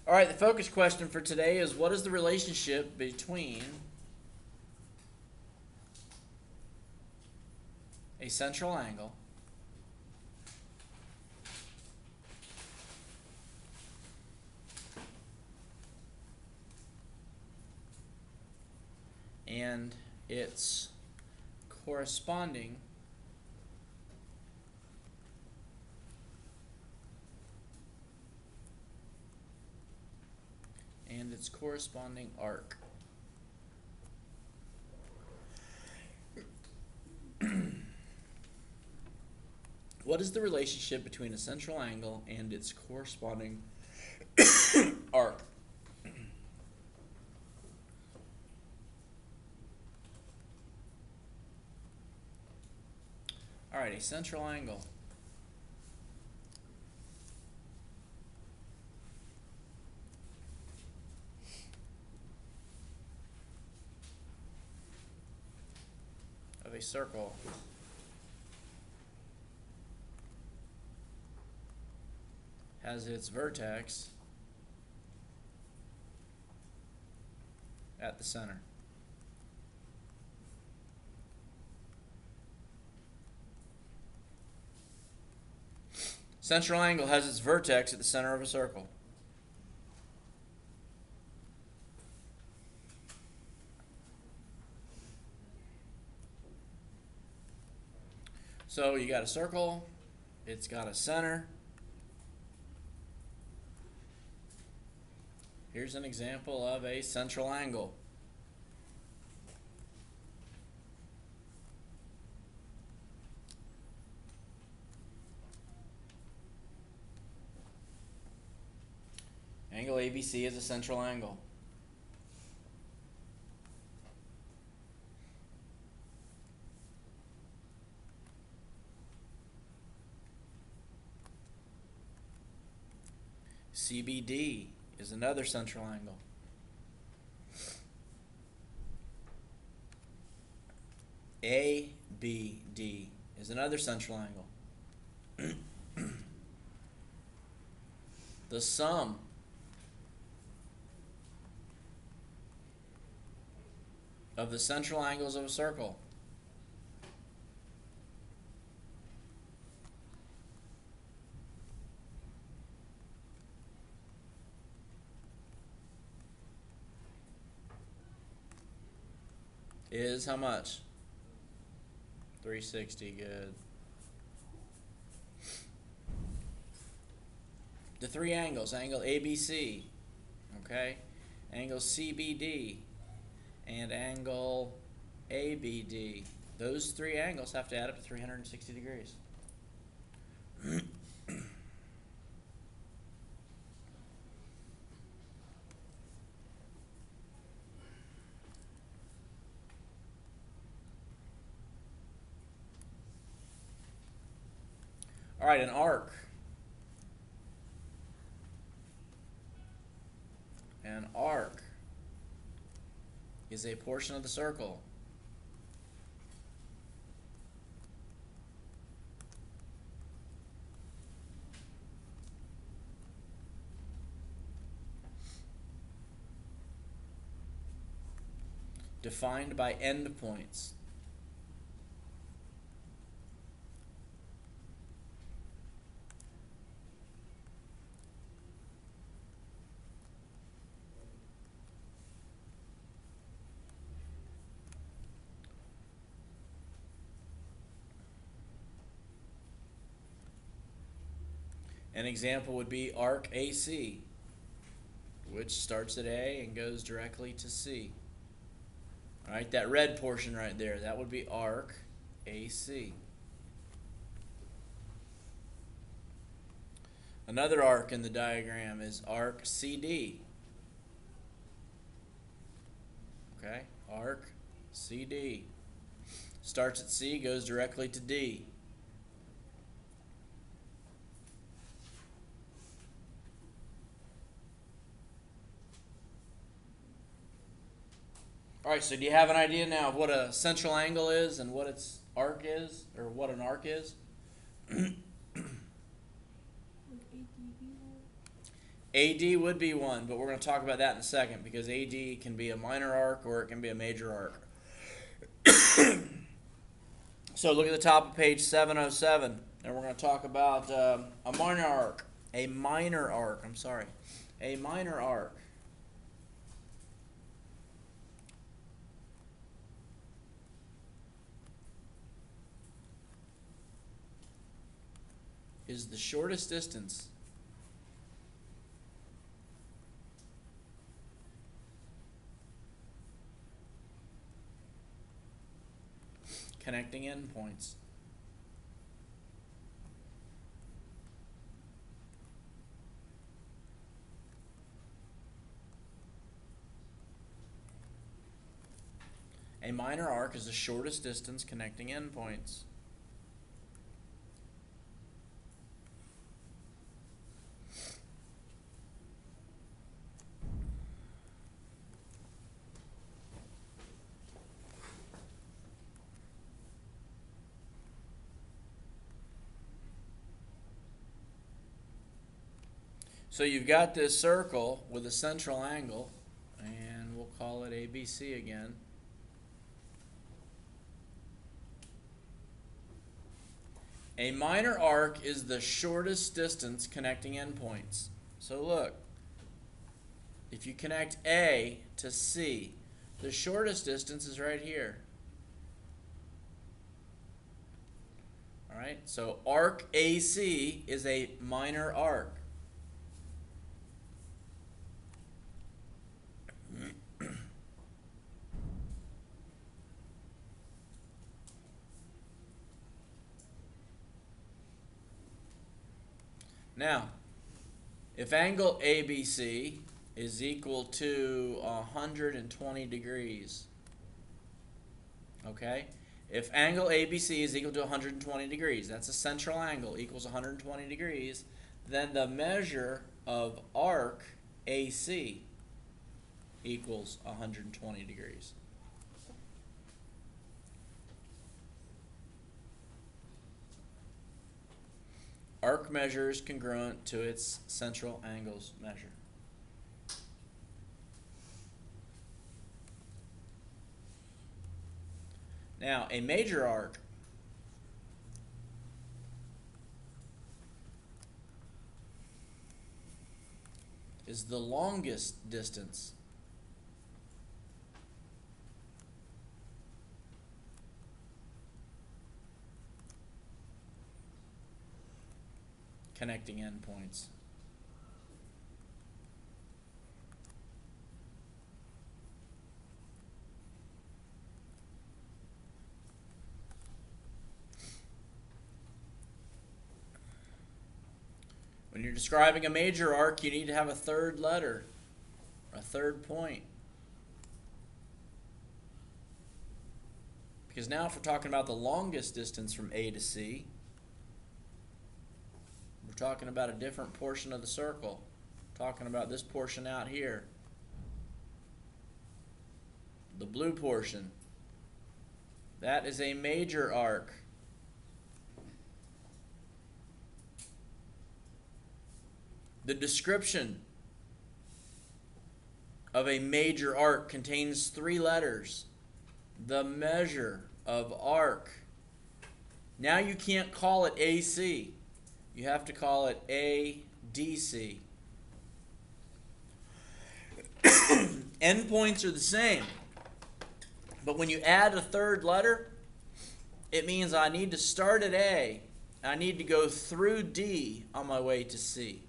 All right, the focus question for today is what is the relationship between a central angle and its corresponding arc. What is the relationship between a central angle and its corresponding arc? All right, a central angle of a circle has its vertex at the center. Central angle has its vertex at the center of a circle. So you got a circle, it's got a center. Here's an example of a central angle. Angle ABC is a central angle. CBD is another central angle. ABD is another central angle. The sum of the central angles of a circle is how much? 360, good. The three angles, angle ABC, okay? Angle CBD and angle ABD. Those three angles have to add up to 360 degrees. All right, an arc. An arc is a portion of the circle defined by endpoints. An example would be arc AC, which starts at A and goes directly to C. All right, that red portion right there, that would be arc AC. Another arc in the diagram is arc CD. Okay, arc CD. Starts at C, goes directly to D. All right, so do you have an idea now of what a central angle is and what its arc is, or what an arc is? AD would be one, but we're going to talk about that in a second because AD can be a minor arc or it can be a major arc. So look at the top of page 707, and we're going to talk about a minor arc. A minor arc, I'm sorry. A minor arc. Is the shortest distance connecting endpoints. A minor arc is the shortest distance connecting endpoints. So you've got this circle with a central angle, and we'll call it ABC again. A minor arc is the shortest distance connecting endpoints. So look, if you connect A to C, the shortest distance is right here. All right, so arc AC is a minor arc. Now, if angle ABC is equal to 120 degrees, okay? If angle ABC is equal to 120 degrees, that's a central angle, equals 120 degrees, then the measure of arc AC equals 120 degrees. Arc measure is congruent to its central angles measure. Now, a major arc is the longest distance connecting endpoints. When you're describing a major arc, you need to have a third letter, a third point. Because now if we're talking about the longest distance from A to C, we're talking about a different portion of the circle. We're talking about this portion out here. The blue portion. That is a major arc. The description of a major arc contains 3 letters. The measure of arc. Now you can't call it AC. You have to call it ADC. Endpoints are the same. But when you add a third letter, it means I need to start at A. I need to go through D on my way to C.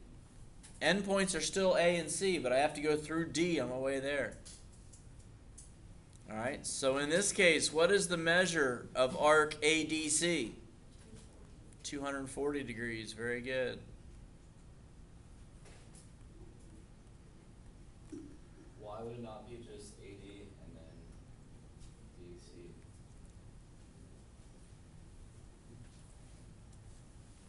Endpoints are still A and C, but I have to go through D on my way there. All right, so in this case, what is the measure of arc ADC? 240 degrees, very good. Why would it not be just AD and then DC?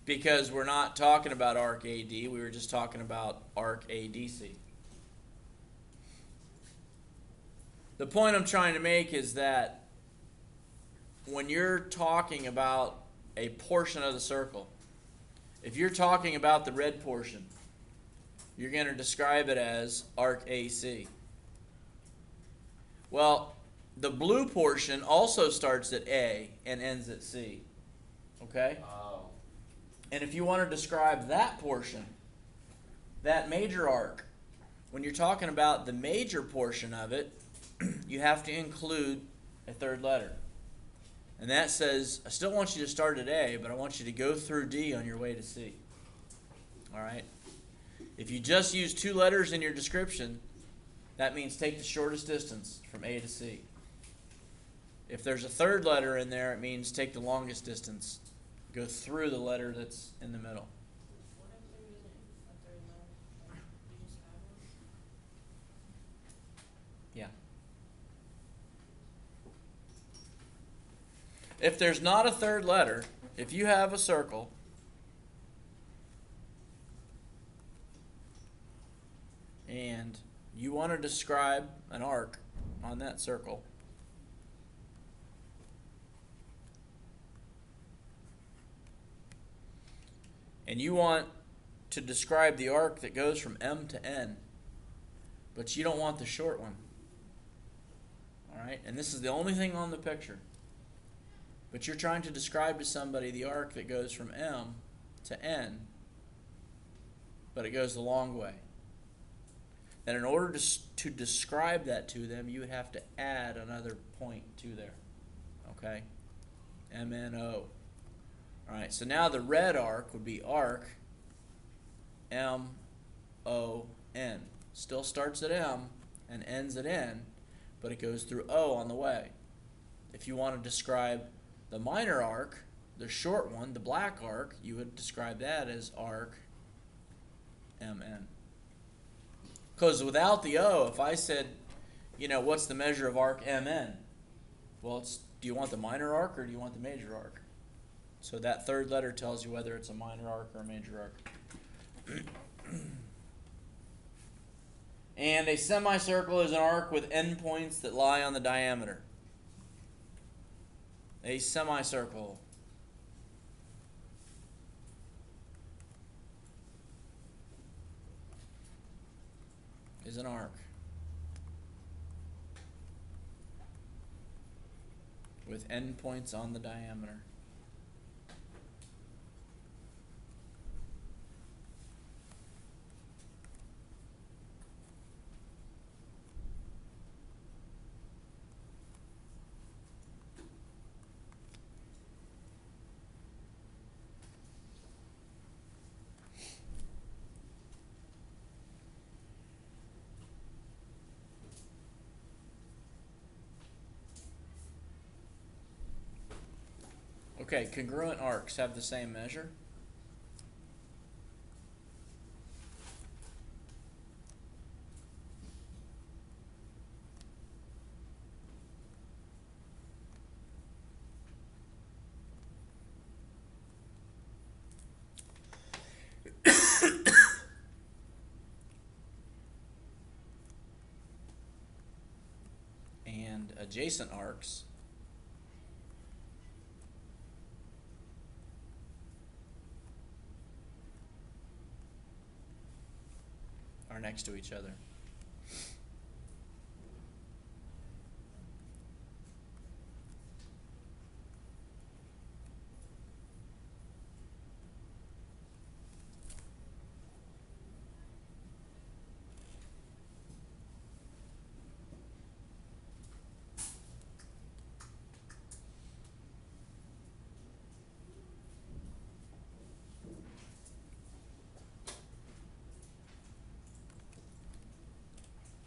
Because we're not talking about arc AD, we were just talking about arc ADC. The point I'm trying to make is that when you're talking about a portion of the circle, if you're talking about the red portion, you're going to describe it as arc AC. Well, the blue portion also starts at A and ends at C. Okay? Oh. And if you want to describe that portion, that major arc, when you're talking about the major portion of it, you have to include a third letter. And that says, I still want you to start at A, but I want you to go through D on your way to C. All right? If you just use 2 letters in your description, that means take the shortest distance from A to C. If there's a third letter in there, it means take the longest distance. Go through the letter that's in the middle. What if they're using a third letter? Like, you just add one? Yeah. If there's not a third letter, if you have a circle, and you want to describe an arc on that circle, and you want to describe the arc that goes from M to N, but you don't want the short one. All right? And this is the only thing on the picture. But you're trying to describe to somebody the arc that goes from M to N, but it goes the long way. Then in order to describe that to them, you would have to add another point to there. Okay? MNO. All right, so now the red arc would be arc MON. Still starts at M and ends at N, but it goes through O on the way. If you want to describe the minor arc, the short one, the black arc, you would describe that as arc MN. Because without the O, if I said, what's the measure of arc MN? Well, do you want the minor arc or do you want the major arc? So that third letter tells you whether it's a minor arc or a major arc. And a semicircle is an arc with endpoints that lie on the diameter. A semicircle is an arc with endpoints on the diameter. Okay, congruent arcs have the same measure. And adjacent arcs are next to each other.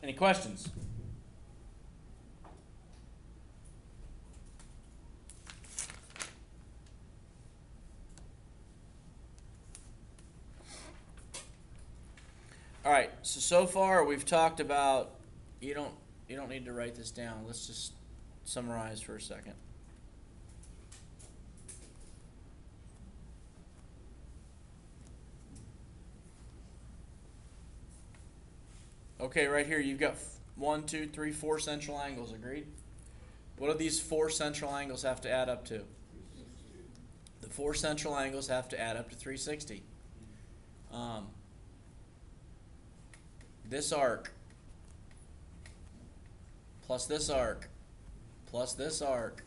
Any questions? All right, so far we've talked about, you don't need to write this down. Let's just summarize for a second. Okay, right here you've got 1, 2, 3, 4 central angles, agreed? What do these 4 central angles have to add up to? The 4 central angles have to add up to 360. this arc plus this arc plus this arc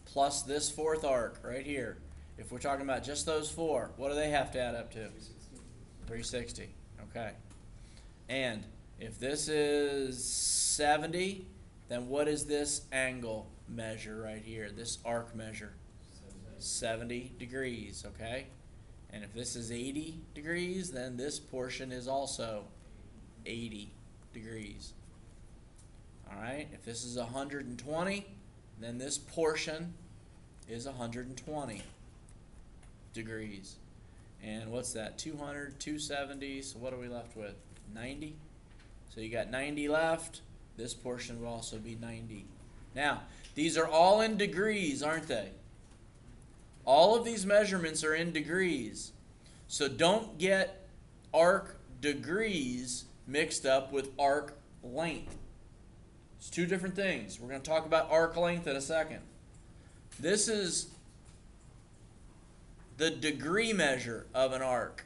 plus this fourth arc right here. If we're talking about just those four, what do they have to add up to? 360. Okay. And if this is 70, then what is this angle measure right here? This arc measure? 70 degrees, okay? And if this is 80 degrees, then this portion is also 80 degrees. All right? If this is 120, then this portion is 120 degrees. And what's that? 200, 270, so what are we left with? 90? So you got 90 left. This portion would also be 90. Now, these are all in degrees, aren't they? All of these measurements are in degrees. So don't get arc degrees mixed up with arc length. It's two different things. We're going to talk about arc length in a second. This is the degree measure of an arc.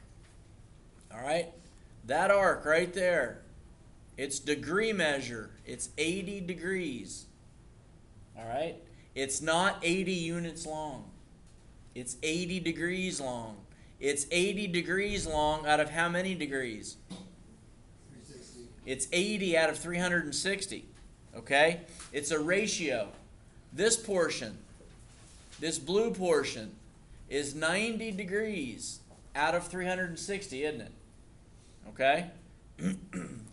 All right? That arc right there, its degree measure, it's 80 degrees. All right? It's not 80 units long. It's 80 degrees long. It's 80 degrees long out of how many degrees? 360. It's 80 out of 360. Okay? It's a ratio. This portion, this blue portion, is 90 degrees out of 360, isn't it? Okay?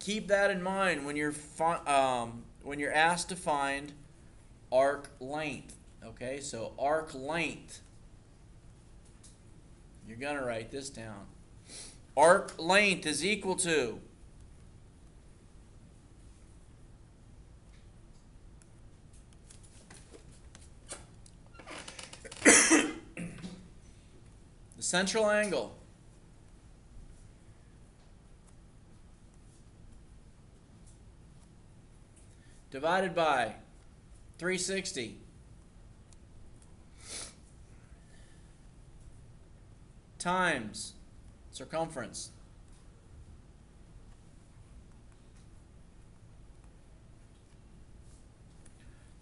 Keep that in mind when you're asked to find arc length. Okay? So arc length. You're going to write this down. Arc length is equal to the central angle divided by 360 times circumference.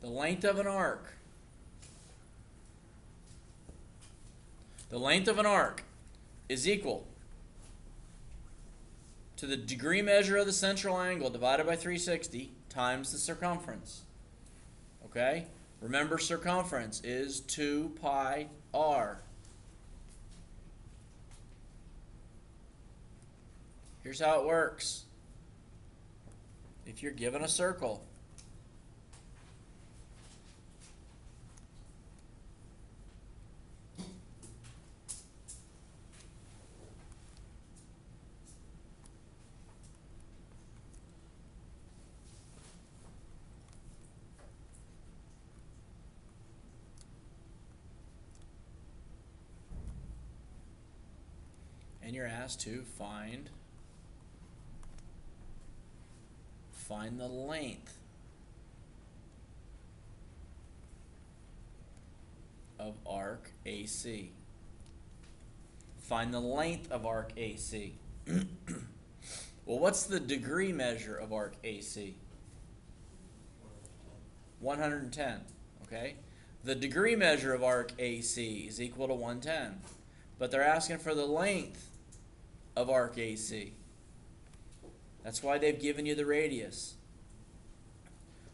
The length of an arc. The length of an arc is equal to the degree measure of the central angle divided by 360 times the circumference. Okay? Remember, circumference is 2 pi r. Here's how it works. If you're given a circle, and you're asked to find the length of arc AC. Find the length of arc AC. Well, what's the degree measure of arc AC? 110. Okay? The degree measure of arc AC is equal to 110. But they're asking for the length of arc AC. That's why they've given you the radius.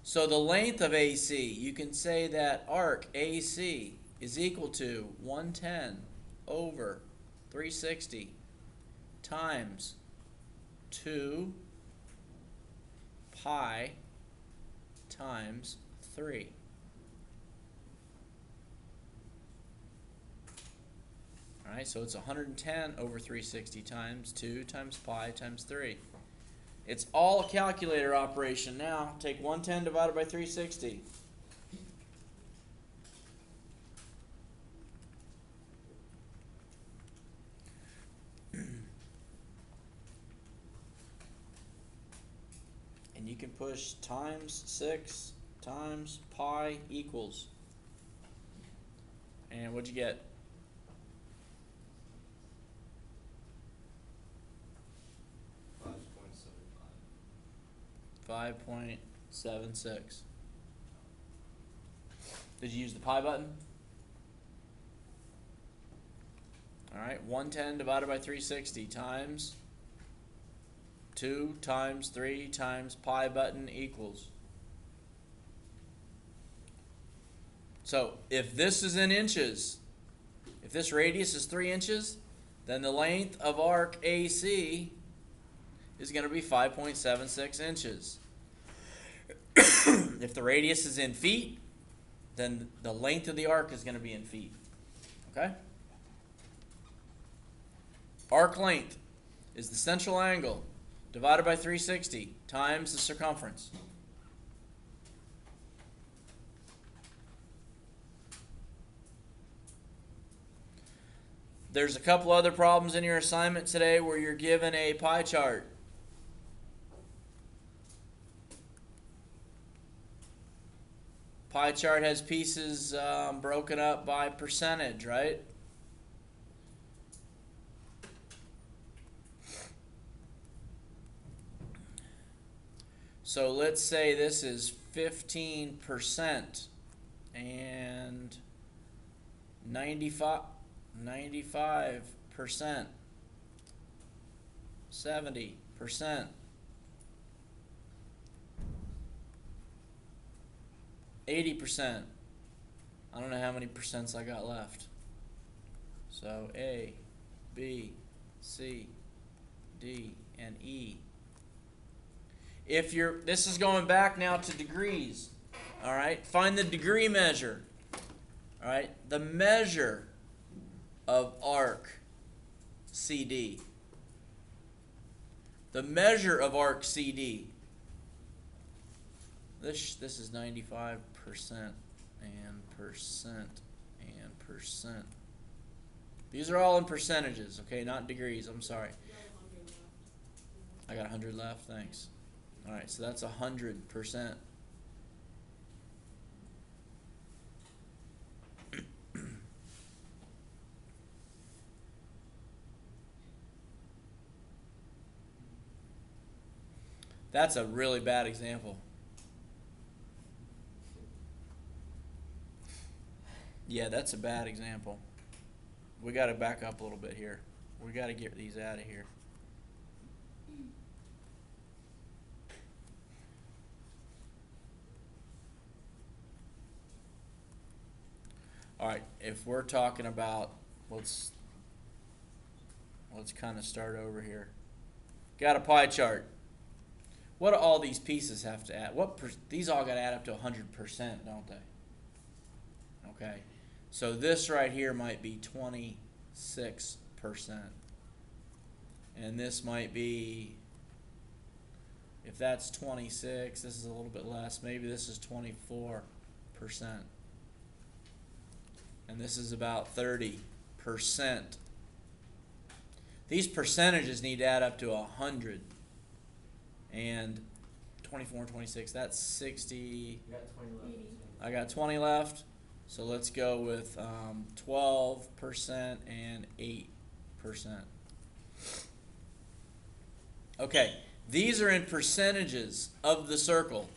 So the length of AC, you can say that arc AC is equal to 110 over 360 times 2 pi times 3. All right, so it's 110 over 360 times 2 times pi times 3. It's all a calculator operation now. Take 110 divided by 360. And you can push times 6 times pi equals. And what'd you get? 5.75. 5.76. Did you use the pi button? All right, 110 divided by 360 times 2 times 3 times pi button equals. So if this is in inches, if this radius is 3 inches, then the length of arc AC is going to be 5.76 inches. If the radius is in feet, then the length of the arc is going to be in feet. Okay? Arc length is the central angle divided by 360 times the circumference. There's a couple other problems in your assignment today where you're given a pie chart. Pie chart has pieces broken up by percentage, right? So let's say this is 15% and 95%, 70%, 80%. I don't know how many percents I got left. So A, B, C, D, and E. If you're, this is going back now to degrees. All right, find the degree measure. All right, the measure of arc CD. The measure of arc CD. This is 95% and percent and percent. These are all in percentages, okay, not degrees. I'm sorry. I got 100 left. Thanks. All right, so that's 100%. That's a really bad example. Yeah, that's a bad example. We got to back up a little bit here. We got to get these out of here. All right, if we're talking about, let's kind of start over here. Got a pie chart. What do all these pieces have to add? These all got to add up to 100%, don't they? Okay, so this right here might be 26%, and this might be, if that's 26, this is a little bit less. Maybe this is 24%, and this is about 30%. These percentages need to add up to 100. And 24 and 26, that's 60. You got 20 left. I got 20 left. So let's go with 12% and 8%. Okay, these are in percentages of the circle.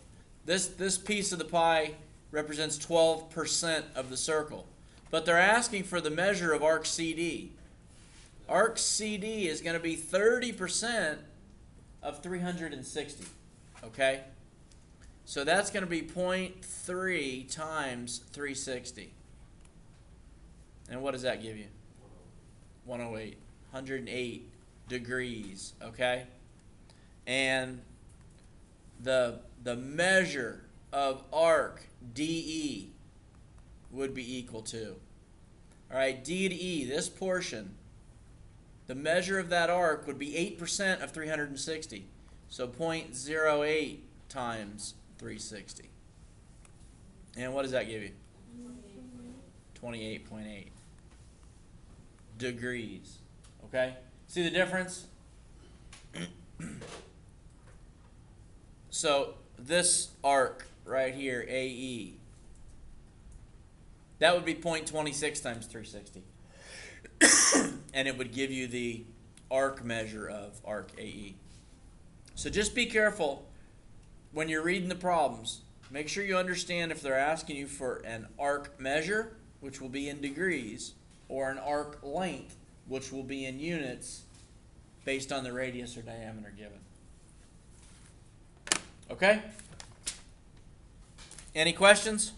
This piece of the pie represents 12% of the circle. But they're asking for the measure of arc CD. Arc CD is going to be 30% of 360, okay? So that's going to be 0.3 times 360. And what does that give you? 108. 108 degrees, okay? And the measure of arc DE would be equal to, all right, D to E, this portion, the measure of that arc would be 8% of 360. So 0.08 times 360. And what does that give you? 28.8 degrees. Okay? See the difference? So this arc right here, AE, that would be 0.26 times 360. And it would give you the arc measure of arc AE. So just be careful when you're reading the problems, make sure you understand if they're asking you for an arc measure, which will be in degrees, or an arc length, which will be in units based on the radius or diameter given. Okay? Any questions?